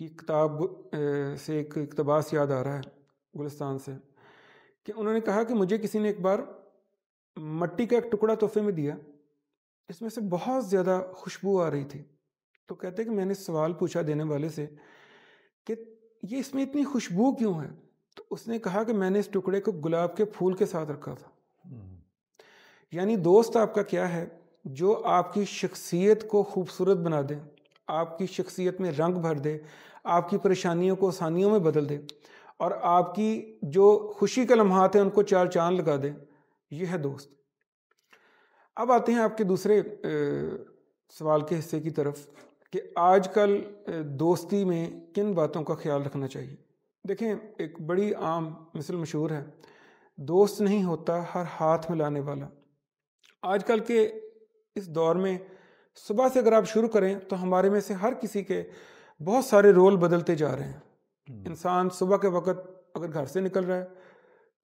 کی کتاب سے ایک اقتباس یاد آ رہا ہے گلستان سے، کہ انہوں نے کہا کہ مجھے کسی نے ایک بار مٹی کا ایک ٹکڑا تحفے میں دیا، اس میں سے بہت زیادہ خوشبو آ رہی تھی. تو کہتے کہ میں نے سوال پوچھا دینے والے سے کہ یہ اس میں اتنی خوشبو کیوں ہے؟ تو اس نے کہا کہ میں نے اس ٹکڑے کو گلاب کے پھول کے ساتھ رکھا تھا. یعنی دوست آپ کا کیا ہے؟ جو آپ کی شخصیت کو خوبصورت بنا دے، آپ کی شخصیت میں رنگ بھر دے، آپ کی پریشانیوں کو آسانیوں میں بدل دے، اور آپ کی جو خوشی کے لمحات ہیں ان کو چار چاند لگا دے. یہ ہے دوست. اب آتے ہیں آپ کے دوسرے سوال کے حصے کی طرف کہ آج کل دوستی میں کن باتوں کا خیال رکھنا چاہیے. دیکھیں، ایک بڑی عام مثل مشہور ہے، دوست نہیں ہوتا ہر ہاتھ ملانے والا. آج کل کے اس دور میں صبح سے اگر آپ شروع کریں تو ہمارے میں سے ہر کسی کے بہت سارے رول بدلتے جا رہے ہیں. انسان صبح کے وقت اگر گھر سے نکل رہا ہے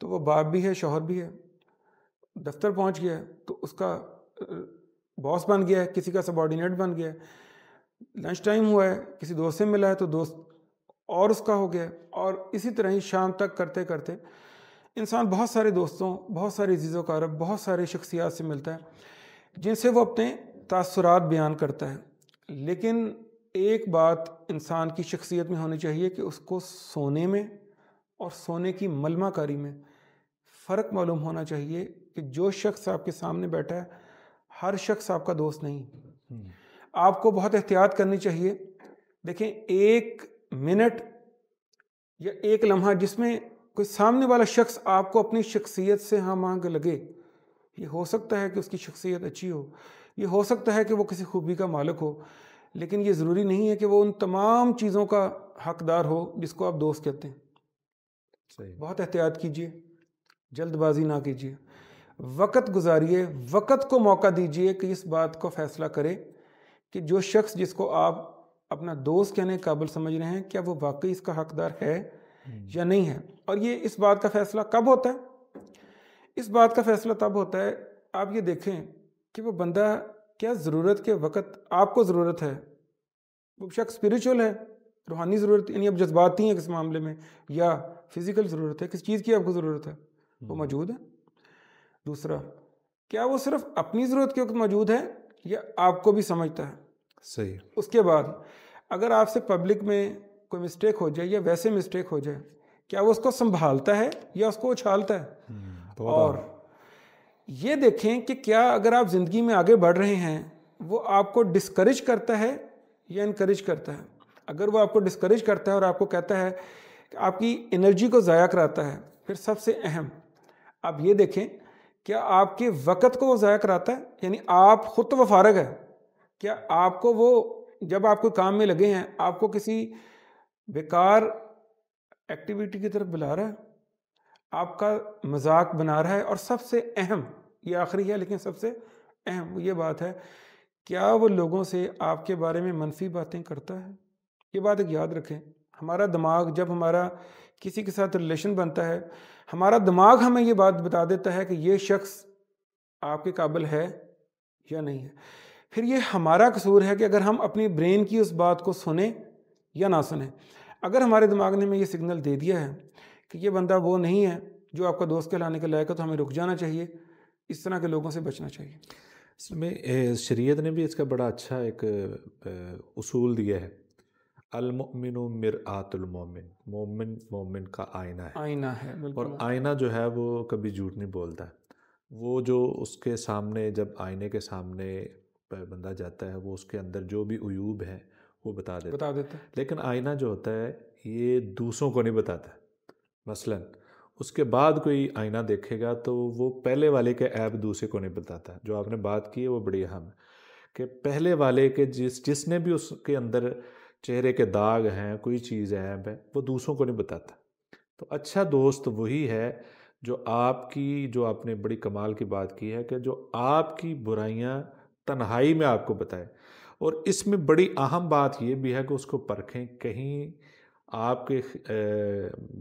تو وہ باپ بھی ہے، شوہر بھی ہے، دفتر پہنچ گیا ہے تو اس کا باس بن گیا ہے، کسی کا سبارڈینیٹ بن گیا ہے. لنچ ٹائم ہوا ہے، کسی دوست سے ملا ہے تو دوست اور اس کا ہو گیا ہے. اور اسی طرح ہی شام تک کرتے کرتے انسان بہت سارے دوستوں، بہت سارے عزیز و اقارب، بہت سارے شخصیات سے ملتا ہے جن سے وہ اپنے تاثرات بیان کرتا ہے. لیکن ایک بات انسان کی شخصیت میں ہونی چاہیے کہ اس کو سونے میں اور سونے کی ملمہ کاری میں فرق معلوم ہونا چاہیے کہ جو شخص آپ کے سامنے بیٹھا ہے ہر شخص آپ کا دوست نہیں. آپ کو بہت احتیاط کرنی چاہیے. دیکھیں، ایک منٹ یا ایک لمحہ جس میں کوئی سامنے والا شخص آپ کو اپنی شخصیت سے ہم آہنگ لگے، یہ ہو سکتا ہے کہ اس کی شخصیت اچھی ہو، یہ ہو سکتا ہے کہ وہ کسی خوبی کا مالک ہو، لیکن یہ ضروری نہیں ہے کہ وہ ان تمام چیزوں کا حقدار ہو جس کو آپ دوست کہتے ہیں. صحیح. بہت احتیاط کیجیے، جلد بازی نہ کیجیے، وقت گزاریے، وقت کو موقع دیجیے کہ اس بات کو فیصلہ کرے کہ جو شخص جس کو آپ اپنا دوست کہنے کے قابل سمجھ رہے ہیں کیا وہ واقعی اس کا حقدار ہے یا نہیں ہے. اور یہ اس بات کا فیصلہ کب ہوتا ہے؟ اس بات کا فیصلہ تب ہوتا ہے، آپ یہ دیکھیں کہ وہ بندہ کیا ضرورت کے وقت آپ کو ضرورت ہے. وہ شخص اسپریچول ہے، روحانی ضرورت، یعنی اب جذباتی ہیں کس معاملے میں، یا فزیکل ضرورت ہے، کس چیز کی آپ کو ضرورت ہے، وہ موجود ہے. دوسرا، کیا وہ صرف اپنی ضرورت کے وقت موجود ہے یا آپ کو بھی سمجھتا ہے. صحیح. اس کے بعد اگر آپ سے پبلک میں کوئی مسٹیک ہو جائے یا ویسے مسٹیک ہو جائے، کیا وہ اس کو سنبھالتا ہے یا اس کو اچھالتا ہے. اور یہ دیکھیں کہ کیا اگر آپ زندگی میں آگے بڑھ رہے ہیں وہ آپ کو ڈسکریج کرتا ہے یا انکریج کرتا ہے. اگر وہ آپ کو ڈسکریج کرتا ہے اور آپ کو کہتا ہے کہ آپ کی انرجی کو ضائع کراتا ہے، پھر سب سے اہم آپ یہ دیکھیں کیا آپ کے وقت کو وہ ضائع کراتا ہے. یعنی آپ خود تو وہ فارغ ہے، کیا آپ کو وہ جب آپ کوئی کام میں لگے ہیں آپ کو کسی بیکار ایکٹیویٹی کی طرف بلا رہا ہے، آپ کا مذاق بنا رہا ہے. اور سب سے اہم، یہ آخری ہے لیکن سب سے اہم یہ بات ہے، کیا وہ لوگوں سے آپ کے بارے میں منفی باتیں کرتا ہے. یہ بات ایک یاد رکھیں، ہمارا دماغ جب ہمارا کسی کے ساتھ ریلیشن بنتا ہے، ہمارا دماغ ہمیں یہ بات بتا دیتا ہے کہ یہ شخص آپ کے قابل ہے یا نہیں ہے. پھر یہ ہمارا قصور ہے کہ اگر ہم اپنی برین کی اس بات کو سنیں یا نہ سنیں. اگر ہمارے دماغ نے ہمیں یہ سگنل دے دیا ہے کہ یہ بندہ وہ نہیں ہے جو آپ کا دوست کہلانے کے لائق ہے، تو ہمیں رک جانا چاہیے، اس طرح کے لوگوں سے بچنا چاہیے. اس میں شریعت نے بھی اس کا بڑا اچھا ایک اصول دیا ہے، المؤمن مرآت المومن، مومن مومن کا آئینہ ہے. آئینہ ہے، بالکل. اور آئینہ جو ہے وہ کبھی جھوٹ نہیں بولتا. وہ جو اس کے سامنے، جب آئینے کے سامنے بندہ جاتا ہے، وہ اس کے اندر جو بھی عیوب ہیں وہ بتا دیتا ہے. لیکن آئینہ جو ہوتا ہے یہ دوسروں کو نہیں بتاتا. مثلا اس کے بعد کوئی آئینہ دیکھے گا تو وہ پہلے والے کے عیب دوسرے کو نہیں بتاتا. جو آپ نے بات کی ہے وہ بڑی اہم ہے کہ پہلے والے کے جس نے بھی اس کے اندر چہرے کے داغ ہیں، کوئی چیز عیب ہے، وہ دوسروں کو نہیں بتاتا. تو اچھا دوست وہی ہے جو آپ نے بڑی کمال کی بات کی ہے کہ جو آپ کی برائیاں تنہائی میں آپ کو بتائے. اور اس میں بڑی اہم بات یہ بھی ہے کہ اس کو پرکھیں، کہیں آپ کے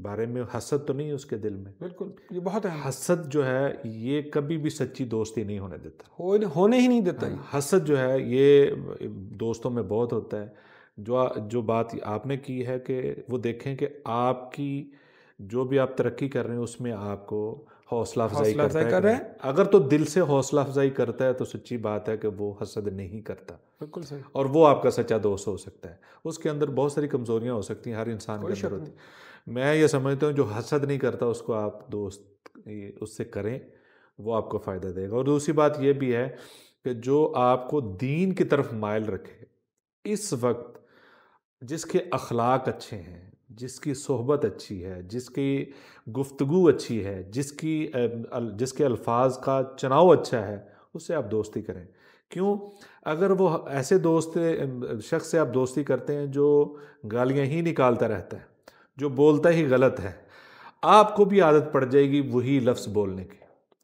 بارے میں حسد تو نہیں اس کے دل میں. بالکل، یہ بہت اہم. حسد جو ہے یہ کبھی بھی سچی دوستی نہیں ہونے دیتا، ہونے ہی نہیں دیتا. حسد جو ہے یہ دوستوں میں بہت ہوتا ہے. جو بات آپ نے کی ہے کہ وہ دیکھیں کہ آپ کی جو بھی آپ ترقی کر رہے ہیں اس میں آپ کو حوصلہ افزائی کرتا ہے کہ نہیں. اگر تو دل سے حوصلہ افزائی کرتا ہے تو سچی بات ہے کہ وہ حسد نہیں کرتا. بالکل صحیح. اور وہ آپ کا سچا دوست ہو سکتا ہے. اس کے اندر بہت ساری کمزوریاں ہو سکتی ہیں, ہر انسان کے اندر ہوتی ہیں. میں یہ سمجھتا ہوں جو حسد نہیں کرتا اس کو آپ دوست اس سے کریں, وہ آپ کو فائدہ دے گا. اور دوسری بات یہ بھی ہے کہ جو آپ کو دین کی طرف مائل رکھے, اس وقت جس کے اخلاق اچھے ہیں, جس کی صحبت اچھی ہے, جس کی گفتگو اچھی ہے, جس کے الفاظ کا چناؤ اچھا ہے, اس سے آپ دوستی کریں. کیوں؟ اگر وہ ایسے شخص سے آپ دوستی کرتے ہیں جو گالیاں ہی نکالتا رہتا ہے, جو بولتا ہی غلط ہے, آپ کو بھی عادت پڑ جائے گی وہی لفظ بولنے کی.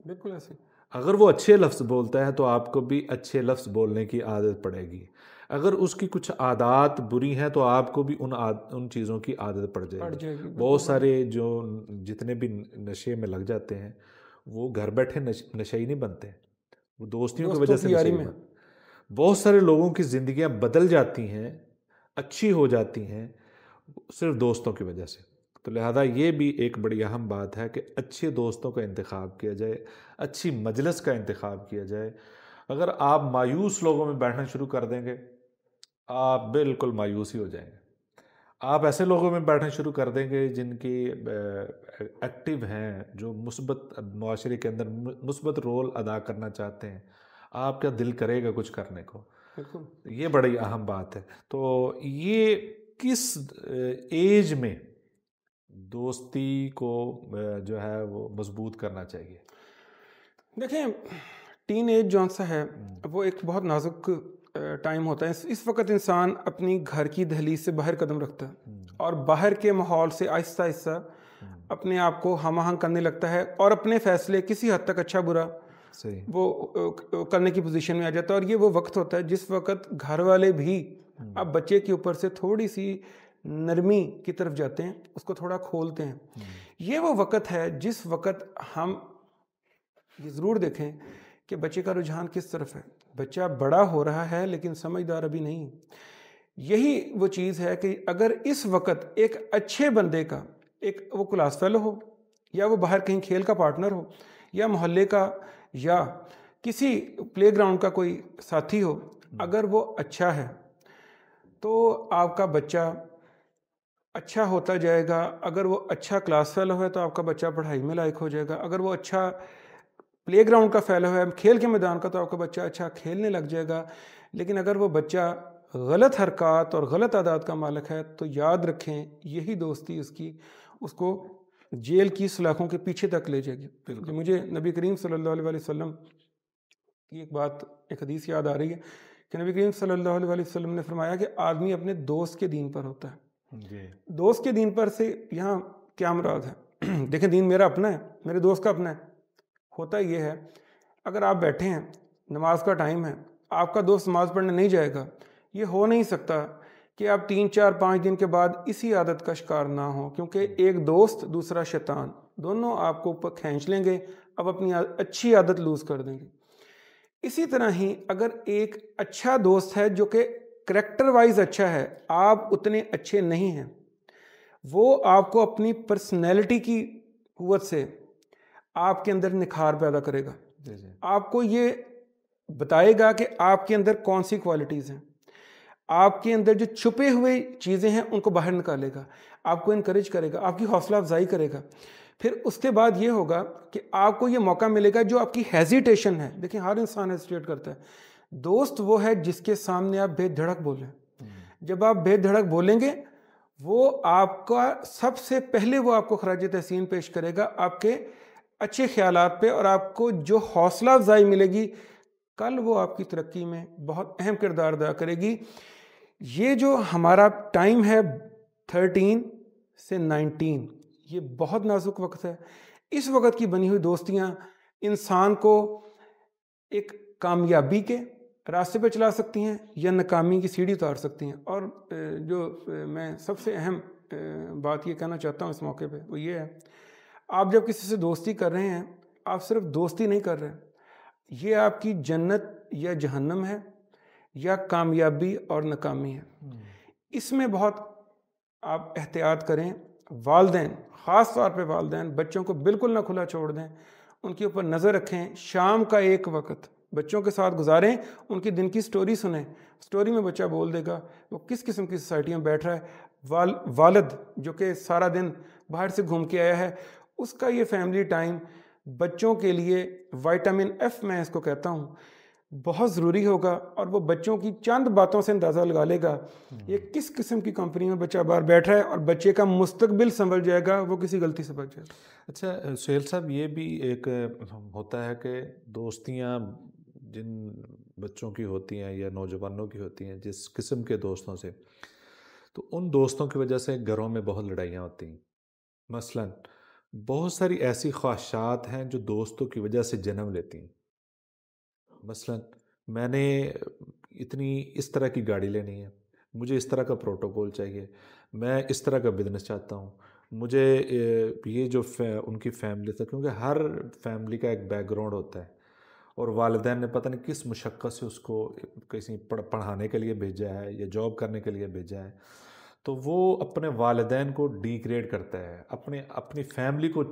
بالکل ایسے. اگر وہ اچھے لفظ بولتا ہے تو آپ کو بھی اچھے لفظ بولنے کی عادت پڑے گی. اگر اس کی کچھ عادات بری ہیں تو آپ کو بھی ان چیزوں کی عادت پڑ جائے گی. بہت سارے جو جتنے بھی نشے میں لگ جاتے ہیں وہ گھر بیٹھے نشے ہی نہیں بنتے, وہ دوستیوں کی وجہ سے نشے میں. بہت سارے لوگوں کی زندگیاں بدل جاتی ہیں, اچھی ہو جاتی ہیں صرف دوستوں کی وجہ سے. تو لہذا یہ بھی ایک بڑی اہم بات ہے کہ اچھے دوستوں کا انتخاب کیا جائے, اچھی مجلس کا انتخاب کیا جائے. اگر آپ مایوس لوگوں میں بیٹھنا شروع کر دیں گے آپ بالکل مایوس ہی ہو جائیں گے. آپ ایسے لوگوں میں بیٹھنا شروع کر دیں گے جن کی ایکٹیو ہیں, جو مثبت معاشرے کے اندر مثبت رول ادا کرنا چاہتے ہیں, آپ کا دل کرے گا کچھ کرنے کو. یہ بڑی اہم بات ہے. تو یہ کس ایج میں دوستی کو جو ہے وہ مضبوط کرنا چاہیے؟ دیکھیں, ٹین ایج جون سا ہے وہ ایک بہت نازک ٹائم ہوتا ہے. اس وقت انسان اپنی گھر کی دہلیز سے باہر قدم رکھتا ہے اور باہر کے ماحول سے آہستہ آہستہ اپنے آپ کو ہم آہنگ کرنے لگتا ہے اور اپنے فیصلے کسی حد تک اچھا برا وہ کرنے کی پوزیشن میں آ جاتا ہے. اور یہ وہ وقت ہوتا ہے جس وقت گھر والے بھی اب بچے کے اوپر سے تھوڑی سی نرمی کی طرف جاتے ہیں, اس کو تھوڑا کھولتے ہیں. یہ وہ وقت ہے جس وقت ہم یہ ضرور دیکھیں کہ بچے کا رجحان کس طرف ہے. بچہ بڑا ہو رہا ہے لیکن سمجھدار ابھی نہیں. یہی وہ چیز ہے کہ اگر اس وقت ایک اچھے بندے کا, ایک وہ کلاس فیلو ہو یا وہ باہر کہیں کھیل کا پارٹنر ہو یا محلے کا یا کسی پلے گراؤنڈ کا کوئی ساتھی ہو, اگر وہ اچھا ہے تو آپ کا بچہ اچھا ہوتا جائے گا. اگر وہ اچھا کلاس فیلو ہے تو آپ کا بچہ پڑھائی میں لائق ہو جائے گا. اگر وہ اچھا پلے گراؤنڈ کا فیلو ہے, کھیل کے میدان کا, تو آپ کا بچہ اچھا کھیلنے لگ جائے گا. لیکن اگر وہ بچہ غلط حرکات اور غلط عادات کا مالک ہے تو یاد رکھیں یہی دوستی اس کو جیل کی سلاخوں کے پیچھے تک لے جائے گی. مجھے نبی کریم صلی اللہ علیہ وسلم کی ایک حدیث یاد آ رہی ہے کہ نبی کریم صلی اللہ علیہ وسلم نے فرمایا کہ آدمی اپنے دوست کے دین پر ہوتا ہے. دوست کے دین پر سے یہاں کیا مراد ہے؟ دیکھیں, دین میرا اپنا ہے, میرے دوست کا اپنا ہے. ہوتا یہ ہے, اگر آپ بیٹھے ہیں, نماز کا ٹائم ہے, آپ کا دوست نماز پڑھنے نہیں جائے گا, یہ ہو نہیں سکتا کہ آپ 3 4 5 دن کے بعد اسی عادت کا شکار نہ ہو, کیونکہ ایک دوست دوسرا شیطان دونوں آپ کو اوپر کھینچ لیں گے, اب اپنی اچھی عادت لوز کر دیں گے. اسی طرح ہی اگر ایک اچھا دوست ہے جو کہ کریکٹر وائز اچھا ہے, آپ اتنے اچھے نہیں ہیں, وہ آپ کو اپنی پرسنالٹی کی قوت سے آپ کے اندر نکھار پیدا کرے گا. آپ کو یہ بتائے گا کہ آپ کے اندر کون سی کوالٹیز ہیں, آپ کے اندر جو چھپے ہوئے چیزیں ہیں ان کو باہر نکالے گا, آپ کو انکریج کرے گا, آپ کی حوصلہ افزائی کرے گا. پھر اس کے بعد یہ ہوگا کہ آپ کو یہ موقع ملے گا جو آپ کی ہیزیٹیشن ہے. دیکھیں, ہر انسان ہیزیٹیٹ کرتا ہے. دوست وہ ہے جس کے سامنے آپ بے دھڑک بولیں. جب آپ بے دھڑک بولیں گے وہ آپ کا سب سے پہلے وہ آپ کو خراج تحسین پیش کرے گا آپ کے اچھے خیالات پہ, اور آپ کو جو حوصلہ افزائی ملے گی کل وہ آپ کی ترقی میں بہت اہم کردار ادا کرے گی. یہ جو ہمارا ٹائم ہے 13 سے 19, یہ بہت نازک وقت ہے. اس وقت کی بنی ہوئی دوستیاں انسان کو ایک کامیابی کے راستے پہ چلا سکتی ہیں یا ناکامی کی سیڑھی اتار سکتی ہیں. اور جو میں سب سے اہم بات یہ کہنا چاہتا ہوں اس موقع پہ وہ یہ ہے, آپ جب کسی سے دوستی کر رہے ہیں آپ صرف دوستی نہیں کر رہے, یہ آپ کی جنت یا جہنم ہے یا کامیابی اور ناکامی ہے. اس میں بہت آپ احتیاط کریں. والدین، خاص طور پہ والدین، بچوں کو بالکل نہ کھلا چھوڑ دیں، ان کے اوپر نظر رکھیں. شام کا ایک وقت بچوں کے ساتھ گزاریں، ان کی دن کی سٹوری سنیں. سٹوری میں بچہ بول دے گا وہ کس قسم کی سوسائٹی میں بیٹھ رہا ہے. والد جو کہ سارا دن باہر سے گھوم کے آیا ہے، اس کا یہ فیملی ٹائم بچوں کے لیے وائٹامن ایف میں اس کو کہتا ہوں بہت ضروری ہوگا. اور وہ بچوں کی چند باتوں سے اندازہ لگا لے گا یہ کس قسم کی کمپنی میں بچہ باہر بیٹھ رہا ہے، اور بچے کا مستقبل سنبھل جائے گا وہ کسی غلطی سے بچ جائے گا. اچھا سہیل صاحب، یہ بھی ایک ہوتا ہے کہ دوستیاں جن بچوں کی ہوتی ہیں یا نوجوانوں کی ہوتی ہیں جس قسم کے دوستوں سے، تو ان دوستوں کی وجہ سے گھروں میں بہت لڑائیاں ہوتی ہیں. مثلاً بہت ساری ایسی خواہشات ہیں جو دوستوں کی وجہ سے جنم لیتی ہیں. مثلاً میں نے اس طرح کی گاڑی لینی ہے، مجھے اس طرح کا پروٹوکول چاہیے، میں اس طرح کا بزنس چاہتا ہوں، مجھے یہ جو ان کی فیملی تھا، کیونکہ ہر فیملی کا ایک بیک گراؤنڈ ہوتا ہے، اور والدین نے پتہ نہیں کس مشقت سے اس کو کسی پڑھانے کے لیے بھیجا ہے یا جاب کرنے کے لیے بھیجا ہے، تو وہ اپنے والدین کو ڈی گریڈ کرتا ہے، اپنی فیملی کو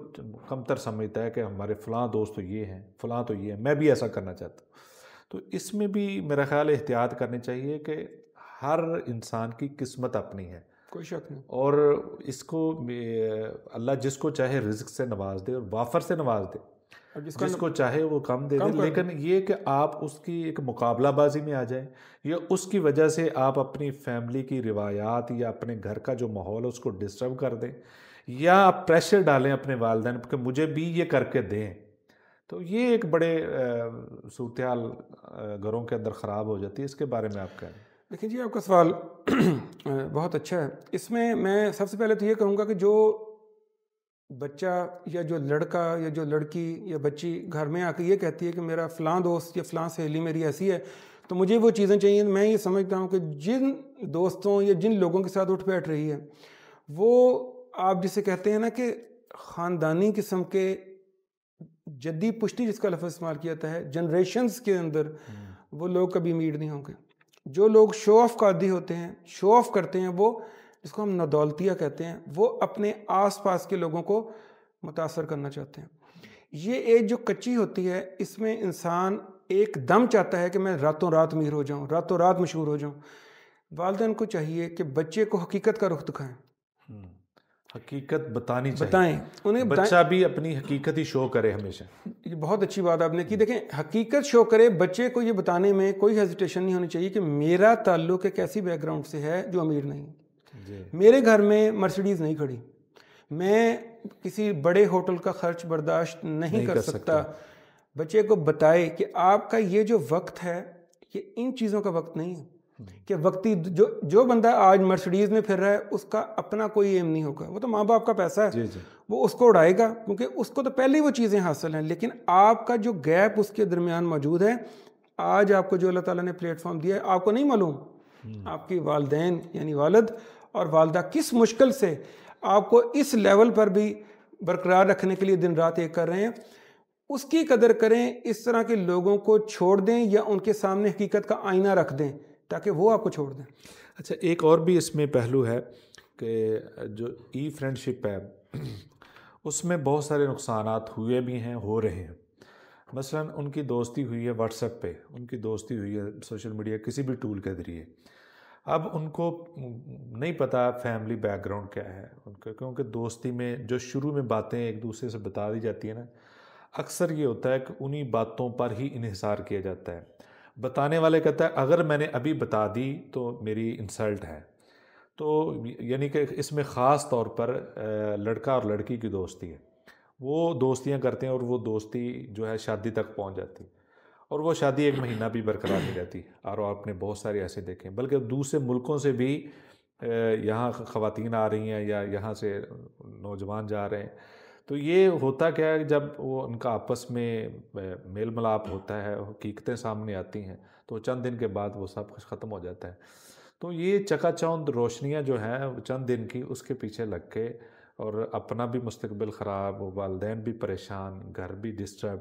کمتر سمجھتا ہے کہ ہمارے فلاں دوست تو یہ ہیں، فلاں تو یہ ہیں، میں بھی ایسا کرنا چاہتا ہوں. تو اس میں بھی میرا خیال احتیاط کرنی چاہیے کہ ہر انسان کی قسمت اپنی ہے، کوئی شک نہیں. اور اس کو اللہ جس کو چاہے رزق سے نواز دے اور وافر سے نواز دے، جس کو چاہے وہ کم دے دے، لیکن یہ کہ آپ اس کی ایک مقابلہ بازی میں آ جائیں یا اس کی وجہ سے آپ اپنی فیملی کی روایات یا اپنے گھر کا جو ماحول ہے اس کو ڈسٹرب کر دیں، یا آپ پریشر ڈالیں اپنے والدین کہ مجھے بھی یہ کر کے دیں، تو یہ ایک بڑے صورتحال گھروں کے اندر خراب ہو جاتی ہے. اس کے بارے میں آپ کہہ رہے ہیں؟ دیکھیں جی، آپ کا سوال بہت اچھا ہے. اس میں سب سے پہلے تو یہ کہوں گا کہ جو بچہ یا جو لڑکا یا جو لڑکی یا بچی گھر میں آ کے یہ کہتی ہے کہ میرا فلاں دوست یا فلاں سہیلی میری ایسی ہے تو مجھے وہ چیزیں چاہیے، میں یہ سمجھتا ہوں کہ جن دوستوں یا جن لوگوں کے ساتھ اٹھ بیٹھ رہی ہے وہ آپ جسے کہتے ہیں نا کہ خاندانی قسم کے جدی پشتی جس کا لفظ استعمال کیا جاتا ہے، جنریشنز کے اندر وہ لوگ کبھی امید نہیں ہوں گے. جو لوگ شو آف کا عادی ہوتے ہیں، شو آف کرتے ہیں، وہ جس کو ہم نادولتیہ کہتے ہیں، وہ اپنے آس پاس کے لوگوں کو متاثر کرنا چاہتے ہیں. یہ ایج جو کچی ہوتی ہے اس میں انسان ایک دم چاہتا ہے کہ میں راتوں رات امیر ہو جاؤں، راتوں رات مشہور ہو جاؤں. والدین کو چاہیے کہ بچے کو حقیقت کا رخ دکھائیں، حقیقت بتانی چاہیے، بتائیں انہیں، بچہ بھی اپنی حقیقت ہی شو کرے ہمیشہ. یہ بہت اچھی بات آپ نے کی. دیکھیں، حقیقت شو کرے، بچے کو یہ بتانے میں کوئی ہیزیٹیشن نہیں ہونی چاہیے کہ میرا تعلق ایک ایسی بیک گراؤنڈ سے ہے جو امیر نہیں. میرے گھر میں مرسیڈیز نہیں کھڑی، میں کسی بڑے ہوٹل کا خرچ برداشت نہیں کر سکتا. بچے کو بتائے کہ آپ کا یہ جو وقت ہے یہ ان چیزوں کا وقت نہیں ہے، کہ وقتی جو بندہ آج مرسیڈیز میں پھر رہا ہے اس کا اپنا کوئی ایم نہیں ہوگا، وہ تو ماں باپ کا پیسہ ہے، وہ اس کو اڑائے گا کیونکہ اس کو تو پہلے وہ چیزیں حاصل ہیں. لیکن آپ کا جو گیپ اس کے درمیان موجود ہے، آج آپ کو جو اللہ تعالیٰ نے پلیٹ فارم دیا ہے آپ کو نہیں معلوم آپ کی والدین یعنی والد اور والدہ کس مشکل سے آپ کو اس لیول پر بھی برقرار رکھنے کے لیے دن رات ایک کر رہے ہیں. اس کی قدر کریں. اس طرح کے لوگوں کو چھوڑ دیں یا ان کے سامنے حقیقت کا آئینہ رکھ دیں تاکہ وہ آپ کو چھوڑ دیں. اچھا، ایک اور بھی اس میں پہلو ہے کہ جو ای فرینڈ شپ ہے اس میں بہت سارے نقصانات ہوئے بھی ہیں، ہو رہے ہیں. مثلاً ان کی دوستی ہوئی ہے واٹس ایپ پہ، ان کی دوستی ہوئی ہے سوشل میڈیا کسی بھی ٹول کے ذریعے. اب ان کو نہیں پتہ فیملی بیک گراؤنڈ کیا ہے ان کا، کیونکہ دوستی میں جو شروع میں باتیں ایک دوسرے سے بتا دی جاتی ہیں نا، اکثر یہ ہوتا ہے کہ انہی باتوں پر ہی انحصار کیا جاتا ہے. بتانے والے کہتا ہے اگر میں نے ابھی بتا دی تو میری انسلٹ ہے. تو یعنی کہ اس میں خاص طور پر لڑکا اور لڑکی کی دوستی ہے، وہ دوستیاں کرتے ہیں اور وہ دوستی جو ہے شادی تک پہنچ جاتی ہے، اور وہ شادی ایک مہینہ بھی برقرار نہیں رہتی. اور آپ نے بہت سارے ایسے دیکھے ہیں، بلکہ دوسرے ملکوں سے بھی یہاں خواتین آ رہی ہیں یا یہاں سے نوجوان جا رہے ہیں. تو یہ ہوتا کیا ہے، جب وہ ان کا آپس میں میل ملاپ ہوتا ہے، حقیقتیں سامنے آتی ہیں، تو چند دن کے بعد وہ سب کچھ ختم ہو جاتا ہے. تو یہ چکا چوند روشنیاں جو ہیں چند دن کی، اس کے پیچھے لگ کے اور اپنا بھی مستقبل خراب، والدین بھی پریشان، گھر بھی ڈسٹرب.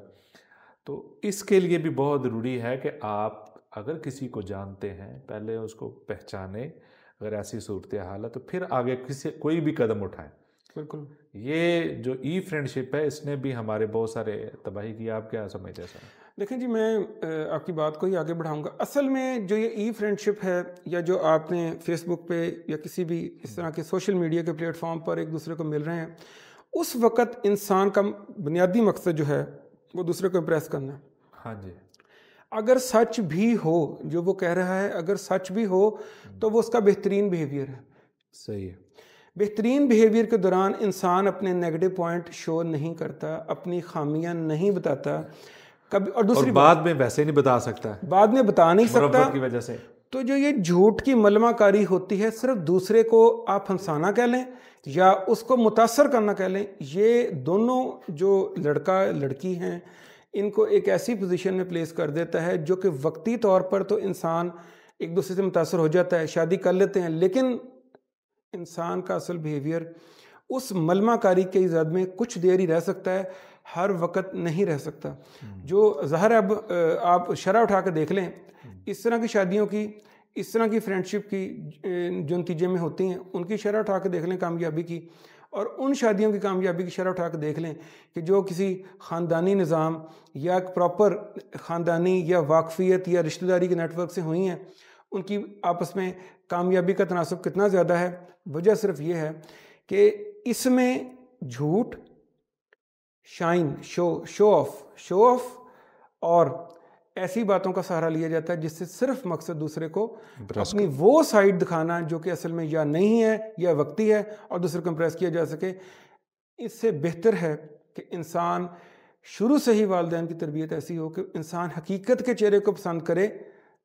تو اس کے لیے بھی بہت ضروری ہے کہ آپ اگر کسی کو جانتے ہیں پہلے اس کو پہچانیں، اگر ایسی صورتحال ہے تو پھر آگے کوئی بھی قدم اٹھائیں. بالکل. یہ جو ای فرینڈشپ ہے اس نے بھی ہمارے بہت سارے تباہی کی. آپ کیا سمجھتے ہیں سر؟ دیکھیں جی، میں آپ کی بات کو ہی آگے بڑھاؤں گا. اصل میں جو یہ ای فرینڈشپ ہے یا جو آپ نے فیس بک پہ یا کسی بھی اس طرح کے سوشل میڈیا کے پلیٹ فارم پر ایک دوسرے کو مل رہے ہیں، اس وقت انسان کا بنیادی مقصد جو ہے وہ دوسرے کو امپریس کرنا ہے. ہاں جی. اگر سچ بھی ہو جو وہ کہہ رہا ہے، اگر سچ بھی ہو تو وہ اس کا بہترین بیہیویئر ہے. صحیح ہے. بہترین بیہیویئر کے دوران انسان اپنے نیگیٹو پوائنٹ شو نہیں کرتا، اپنی خامیاں نہیں بتاتا کبھی. اور دوسری بعد میں ویسے نہیں بتا سکتا، بعد میں بتا نہیں سکتا مربت کی وجہ سے. تو جو یہ جھوٹ کی ملمہ کاری ہوتی ہے، صرف دوسرے کو آپ ہمسانا کہہ لیں یا اس کو متاثر کرنا کہہ لیں، یہ دونوں جو لڑکا لڑکی ہیں ان کو ایک ایسی پوزیشن میں پلیس کر دیتا ہے جو کہ وقتی طور پر تو انسان ایک دوسرے سے متاثر ہو جاتا ہے، شادی کر لیتے ہیں، لیکن انسان کا اصل بیہیویئر اس ملمہ کاری کے زد میں کچھ دیر ہی رہ سکتا ہے، ہر وقت نہیں رہ سکتا. جو ظاہر ہے، اب آپ شرح اٹھا کے دیکھ لیں، اس طرح کی شادیوں کی، اس طرح کی فرینڈشپ کی جو نتیجے میں ہوتی ہیں ان کی شرح اٹھا کے دیکھ لیں کامیابی کی، اور ان شادیوں کی کامیابی کی شرح اٹھا کے دیکھ لیں کہ جو کسی خاندانی نظام یا پراپر خاندانی یا واقفیت یا رشتہ داری کے نیٹ ورک سے ہوئی ہیں، ان کی آپس میں کامیابی کا تناسب کتنا زیادہ ہے. وجہ صرف یہ ہے کہ اس میں جھوٹ، شائن، شو آف اور ایسی باتوں کا سہارا لیا جاتا ہے جس سے صرف مقصد دوسرے کو اپنی وہ سائڈ دکھانا جو کہ اصل میں یا نہیں ہے یا وقتی ہے اور دوسرے کو امپریس کیا جا سکے. اس سے بہتر ہے کہ انسان شروع سے ہی والدین کی تربیت ایسی ہو کہ انسان حقیقت کے چہرے کو پسند کرے،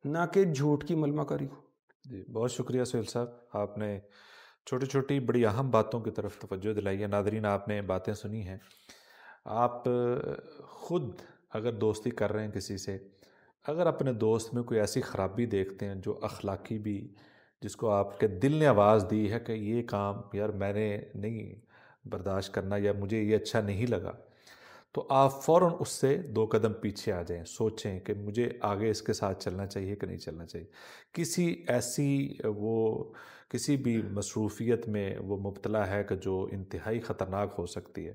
نہ کہ جھوٹ کی ملمہ کاری ہو. جی بہت شکریہ سہیل صاحب، آپ نے چھوٹی چھوٹی بڑی اہم باتوں کی طرف توجہ دلائی ہے. ناظرین، آپ نے باتیں سنی ہیں. آپ خود اگر دوستی کر رہے ہیں کسی سے، اگر اپنے دوست میں کوئی ایسی خرابی دیکھتے ہیں جو اخلاقی بھی، جس کو آپ کے دل نے آواز دی ہے کہ یہ کام یار میں نے نہیں برداشت کرنا یا مجھے یہ اچھا نہیں لگا، تو آپ فوراً اس سے 2 قدم پیچھے آ جائیں. سوچیں کہ مجھے آگے اس کے ساتھ چلنا چاہیے کہ نہیں چلنا چاہیے. کسی بھی مصروفیت میں وہ مبتلا ہے کہ جو انتہائی خطرناک ہو سکتی ہے،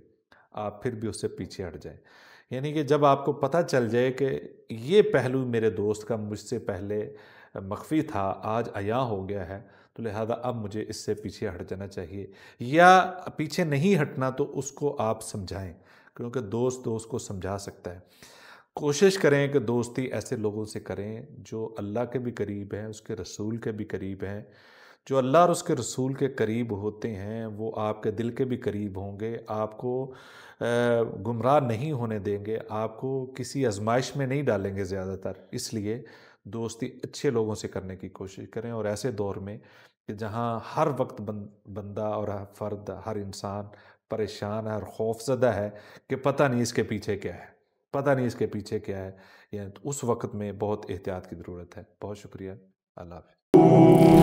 آپ پھر بھی اس سے پیچھے ہٹ جائیں. یعنی کہ جب آپ کو پتہ چل جائے کہ یہ پہلو میرے دوست کا مجھ سے پہلے مخفی تھا، آج عیاں ہو گیا ہے، تو لہذا اب مجھے اس سے پیچھے ہٹ جانا چاہیے. یا پیچھے نہیں ہٹنا تو اس کو آپ سمجھائیں، کیونکہ دوست کو سمجھا سکتا ہے. کوشش کریں کہ دوستی ایسے لوگوں سے کریں جو اللہ کے بھی قریب ہیں، اس کے رسول کے بھی قریب ہیں. جو اللہ اور اس کے رسول کے قریب ہوتے ہیں وہ آپ کے دل کے بھی قریب ہوں گے، آپ کو گمراہ نہیں ہونے دیں گے، آپ کو کسی آزمائش میں نہیں ڈالیں گے زیادہ تر. اس لیے دوستی اچھے لوگوں سے کرنے کی کوشش کریں، اور ایسے دور میں کہ جہاں ہر وقت بندہ اور ہر فرد، ہر انسان پریشان ہے اور خوف زدہ ہے کہ پتہ نہیں اس کے پیچھے کیا ہے، پتہ نہیں اس کے پیچھے کیا ہے، یعنی اس وقت میں بہت احتیاط کی ضرورت ہے. بہت شکریہ. اللہ حافظ.